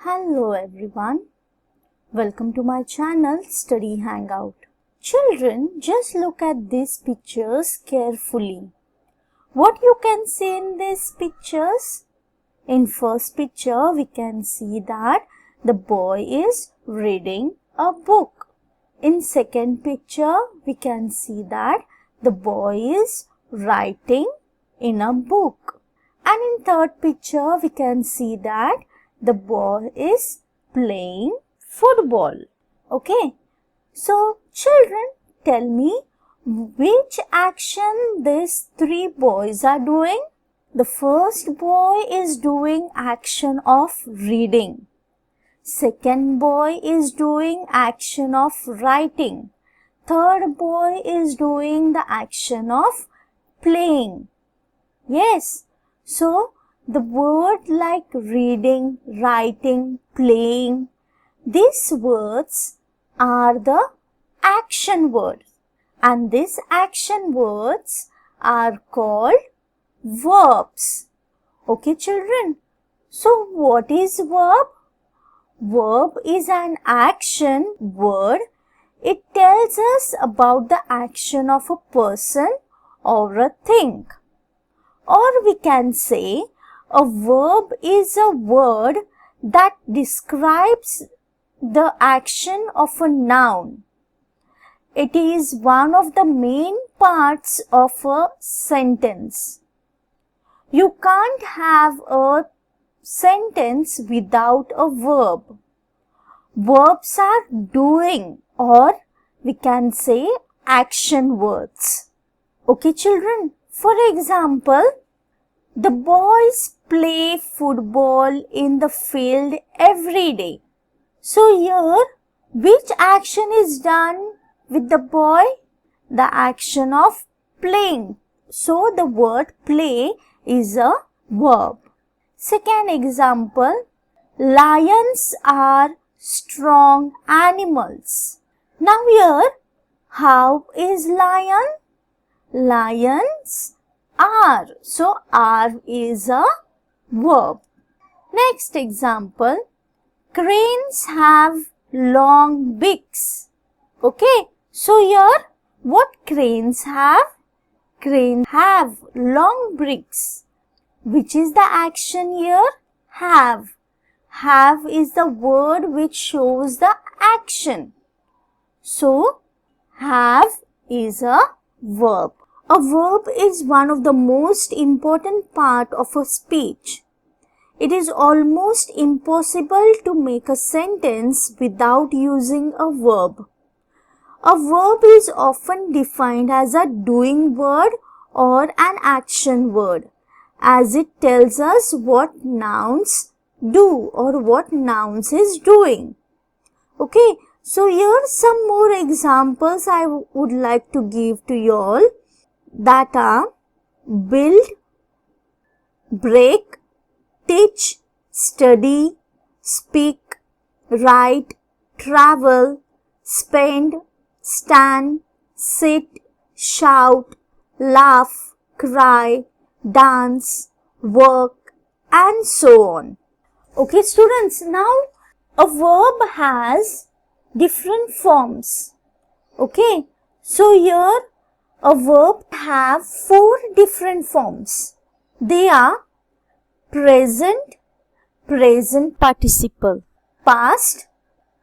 Hello everyone, welcome to my channel Study Hangout. Children, just look at these pictures carefully. What you can see in these pictures? In first picture, we can see that the boy is reading a book. In second picture, we can see that the boy is writing in a book. And in third picture, we can see that the boy is playing football. Okay. So, children, tell me which action these three boys are doing. The first boy is doing action of reading. Second boy is doing action of writing. Third boy is doing the action of playing. Yes. So, the word like reading, writing, playing, these words are the action words, and these action words are called verbs. Okay, children? So, what is verb? Verb is an action word. It tells us about the action of a person or a thing. Or we can say, a verb is a word that describes the action of a noun. It is one of the main parts of a sentence. You can't have a sentence without a verb. Verbs are doing, or we can say action words. Okay, children? For example, the boys play football in the field every day. So here, which action is done with the boy? The action of playing. So the word play is a verb. Second example, lions are strong animals. Now here, how is lion? Lions are. So, are is a verb. Next example, cranes have long beaks. Okay, so here what cranes have? Cranes have long beaks. Which is the action here? Have. Have is the word which shows the action. So, have is a verb. A verb is one of the most important part of a speech. It is almost impossible to make a sentence without using a verb. A verb is often defined as a doing word or an action word, as it tells us what nouns do or what nouns is doing. Okay, so here are some more examples I would like to give to you all. That are build, break, teach, study, speak, write, travel, spend, stand, sit, shout, laugh, cry, dance, work, and so on. Okay, students, now a verb has different forms. Okay, so here a verb have 4 different forms. They are present, present participle, past,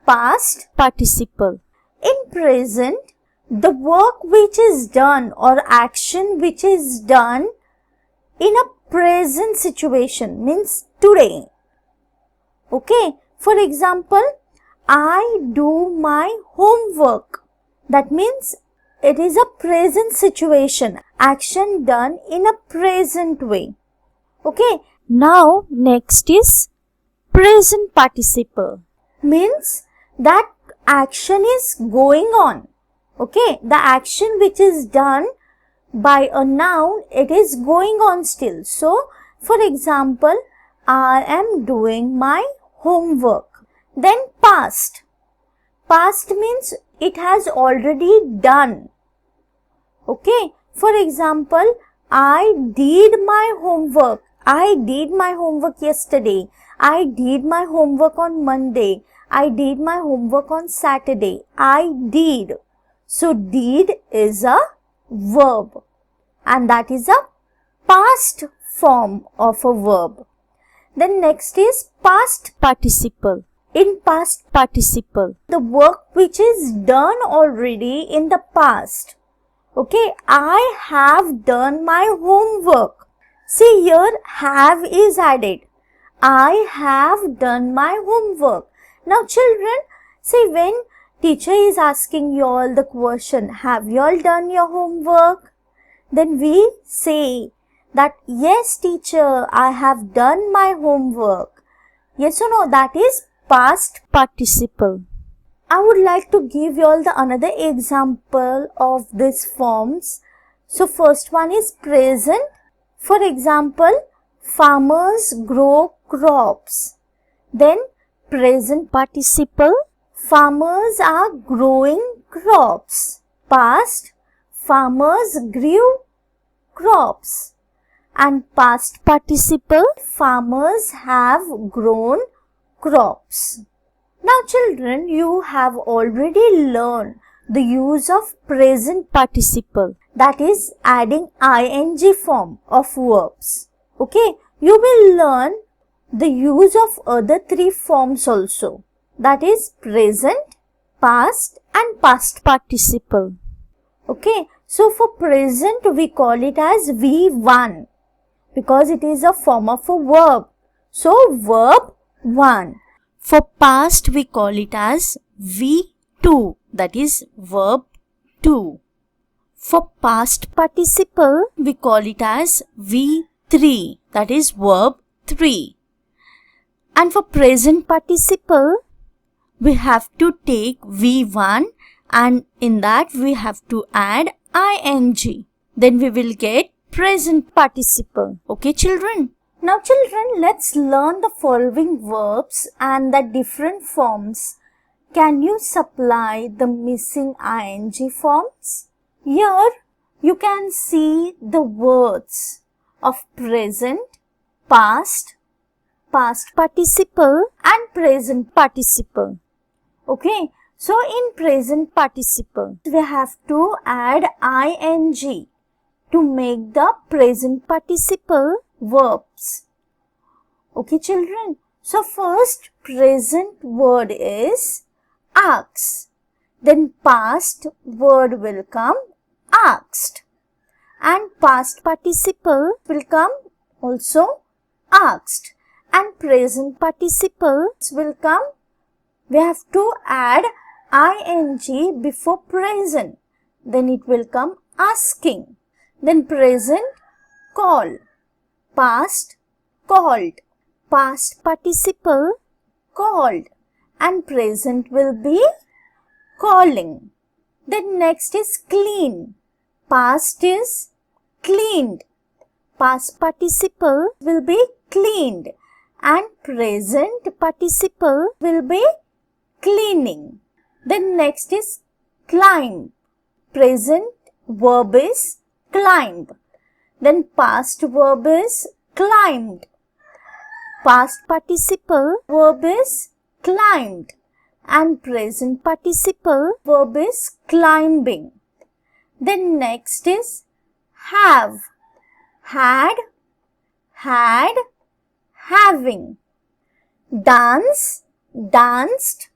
past participle. In present, the work which is done or action which is done in a present situation means today. Okay, for example, I do my homework. That means it is a present situation, action done in a present way. Okay, now next is present participle. Means that action is going on. Okay, the action which is done by a noun, it is going on still. So, for example, I am doing my homework. Then past. Past means it has already done. Okay, for example, I did my homework. I did my homework yesterday. I did my homework on Monday. I did my homework on Saturday. I did. So did is a verb, and that is a past form of a verb. Then next is past participle. In past participle, the work which is done already in the past. Okay, I have done my homework. See here, have is added. I have done my homework. Now children, see when teacher is asking you all the question, have you all done your homework? Then we say that yes teacher, I have done my homework. Yes or no? That is past participle. I would like to give you all the another example of these forms. So first one is present. For example, farmers grow crops. Then present participle, farmers are growing crops. Past, farmers grew crops. And past participle, farmers have grown crops. Now children, you have already learned the use of present participle, that is adding ing form of verbs. Okay, you will learn the use of other three forms also, that is present, past and past participle. Okay, so for present we call it as V1 because it is a form of a verb. So verb 1. For past we call it as V2, that is verb 2. For past participle we call it as V3, that is verb 3. And for present participle we have to take V1 and in that we have to add ing. Then we will get present participle. Okay children? Now children, let's learn the following verbs and the different forms. Can you supply the missing ing forms? Here you can see the words of present, past, past participle and present participle. Okay, so in present participle we have to add ing to make the present participle verbs. Okay children, so first present word is ask, then past word will come asked, and past participle will come also asked, and present participle will come, we have to add ing before present, then it will come asking. Then present call, past called, past participle called, and present will be calling. Then next is clean, past is cleaned, past participle will be cleaned and present participle will be cleaning. Then next is climb, present verb is climb, then past verb is climbed, past participle verb is climbed and present participle verb is climbing. Then next is have, had, having, dance, danced,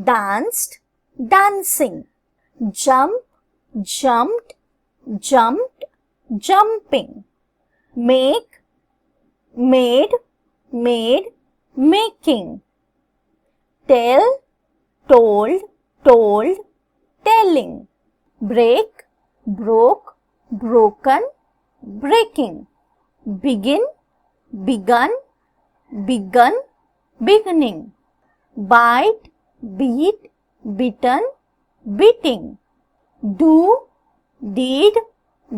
danced, dancing, jump, jumped, jumped, jumping, make, made, made, making, tell, told, told, telling, break, broke, broken, breaking, begin, begun, begun, beginning, bite, beat, bitten, beating, do, did,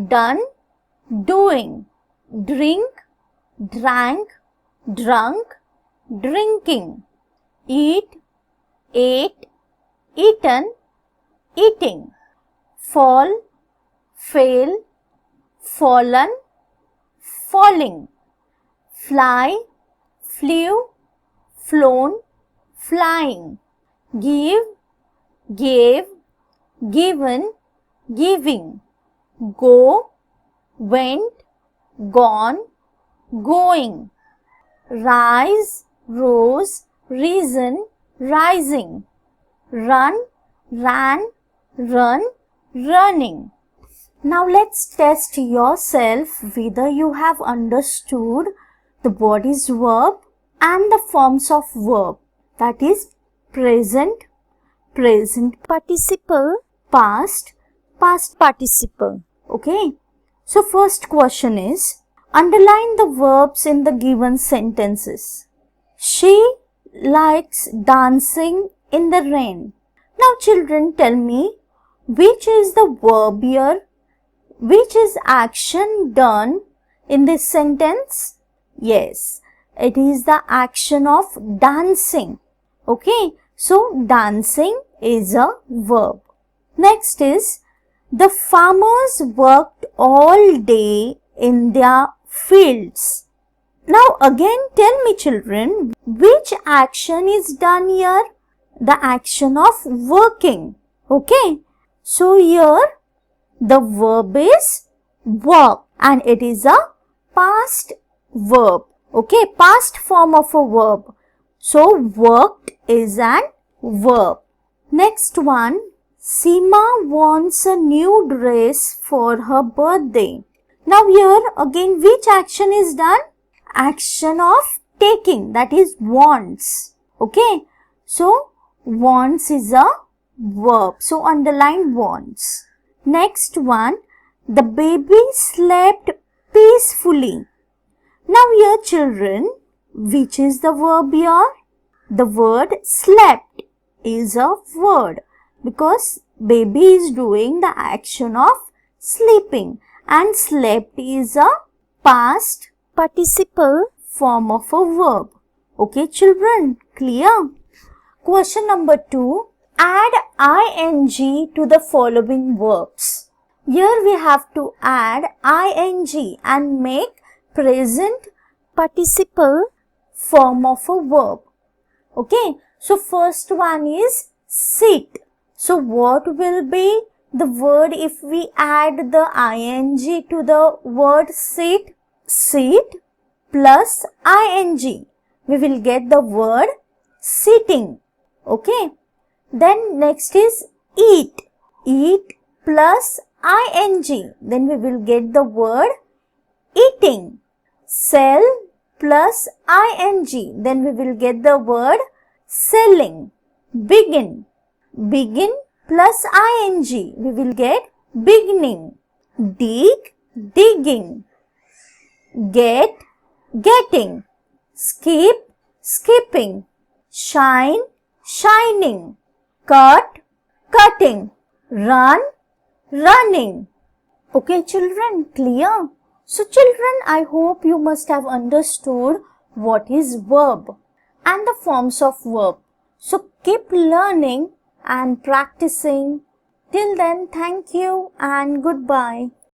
done, doing, drink, drank, drunk, drinking, eat, ate, eaten, eating, fall, fail, fallen, falling, fly, flew, flown, flying. Give, gave, given, giving. Go, went, gone, going. Rise, rose, risen, rising. Run, ran, run, running. Now let's test yourself whether you have understood the body's verb and the forms of verb, that is present, present participle, past, past participle. Okay. So first question is, underline the verbs in the given sentences. She likes dancing in the rain. Now children, tell me, which is the verb here? Which is action done in this sentence? Yes, it is the action of dancing. Okay, so dancing is a verb. Next is, the farmers worked all day in their fields. Now again tell me children, which action is done here? The action of working. Okay, so here the verb is work and it is a past verb. Okay, past form of a verb. So worked is an verb. Next one, Seema wants a new dress for her birthday. Now here again which action is done? Action of taking, that is wants. Okay, so wants is a verb. So underline wants. Next one, the baby slept peacefully. Now here children, which is the verb here? The word slept is a word because baby is doing the action of sleeping and slept is a past participle form of a verb. Okay children, clear? Question number 2. Add ing to the following verbs. Here we have to add ing and make present participle form of a verb. Okay, so first one is sit. So what will be the word if we add the ing to the word sit? Sit plus ing. We will get the word sitting. Okay. Then next is eat. Eat plus ing. Then we will get the word eating. Sell plus ing. Then we will get the word selling. Begin. Begin plus ing. We will get beginning. Dig, digging. Get, getting. Skip, skipping. Shine, shining. Cut, cutting. Run, running. Okay children, clear? So children, I hope you must have understood what is verb and the forms of verb. So keep learning and practicing. Till then, thank you and goodbye.